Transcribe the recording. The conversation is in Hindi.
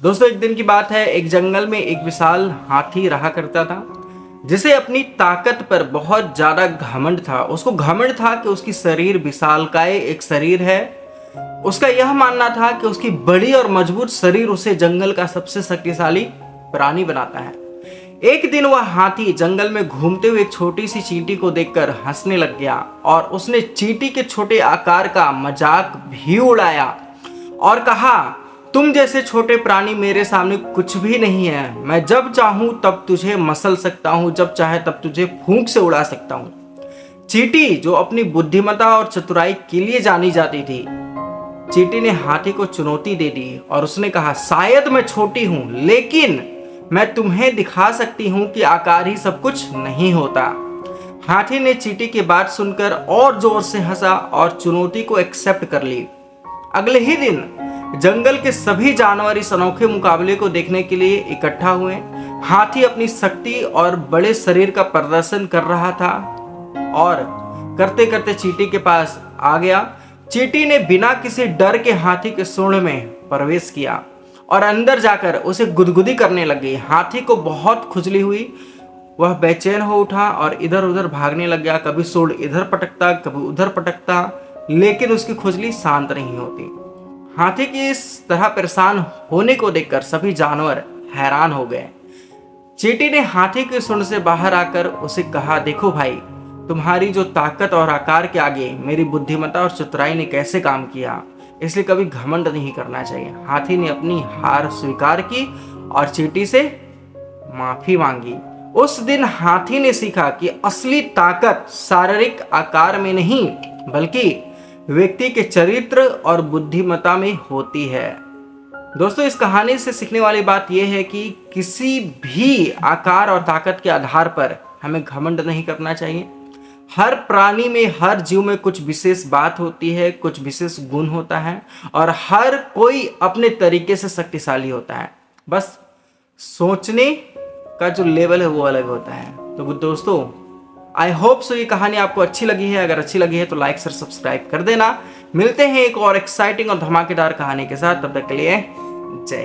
दोस्तों एक दिन की बात है, एक जंगल में एक विशाल हाथी रहा करता था जिसे अपनी ताकत पर बहुत ज्यादा घमंड था। उसको घमंड था कि उसकी शरीर विशालकाय एक शरीर है। उसका यह मानना था कि उसकी बड़ी और मजबूत शरीर उसे जंगल का सबसे शक्तिशाली प्राणी बनाता है। एक दिन वह हाथी जंगल में घूमते हुए एक छोटी सी चींटी को देखकर हंसने लग गया और उसने चींटी के छोटे आकार का मजाक भी उड़ाया और कहा, तुम जैसे छोटे प्राणी मेरे सामने कुछ भी नहीं है। मैं जब चाहूं तब तुझे मसल सकता हूं, जब चाहे तब तुझे फूंक से उड़ा सकता हूं। चींटी जो अपनी बुद्धिमत्ता और चतुराई के लिए जानी जाती थी, चींटी ने हाथी को चुनौती दे दी और उसने कहा, शायद मैं छोटी हूं लेकिन मैं तुम्हें दिखा सकती हूं कि आकार ही सब कुछ नहीं होता। हाथी ने चींटी की बात सुनकर और जोर से हंसा और चुनौती को एक्सेप्ट कर ली। अगले ही दिन जंगल के सभी जानवर इस अनोखे मुकाबले को देखने के लिए इकट्ठा हुए। हाथी अपनी शक्ति और बड़े शरीर का प्रदर्शन कर रहा था और करते करते चींटी के पास आ गया। चींटी ने बिना किसी डर के हाथी के सूंड में प्रवेश किया और अंदर जाकर उसे गुदगुदी करने लग गई। हाथी को बहुत खुजली हुई, वह बेचैन हो उठा और इधर उधर भागने लग गया। कभी सूंड इधर पटकता, कभी उधर पटकता, लेकिन उसकी खुजली शांत नहीं होती। हाथी की इस तरह परेशान होने को देखकर सभी जानवर हैरान हो गए। चींटी ने हाथी की सूंड से बाहर आकर उसे कहा, देखो भाई, तुम्हारी जो ताकत और आकार के आगे मेरी बुद्धिमत्ता और चतुराई ने कैसे काम किया, इसलिए कभी घमंड नहीं करना चाहिए। हाथी ने अपनी हार स्वीकार की और चींटी से माफी मांगी। उस दिन हाथी ने सीखा कि असली ताकत शारीरिक आकार में नहीं बल्कि व्यक्ति के चरित्र और बुद्धिमत्ता में होती है। दोस्तों इस कहानी से सीखने वाली बात यह है कि किसी भी आकार और ताकत के आधार पर हमें घमंड नहीं करना चाहिए। हर प्राणी में, हर जीव में कुछ विशेष बात होती है, कुछ विशेष गुण होता है और हर कोई अपने तरीके से शक्तिशाली होता है। बस सोचने का जो लेवल है वो अलग होता है। तो दोस्तों आई होप सो ये कहानी आपको अच्छी लगी है। अगर अच्छी लगी है तो लाइक शेयर सब्सक्राइब कर देना। मिलते हैं एक और एक्साइटिंग और धमाकेदार कहानी के साथ, तब तक के लिए जय।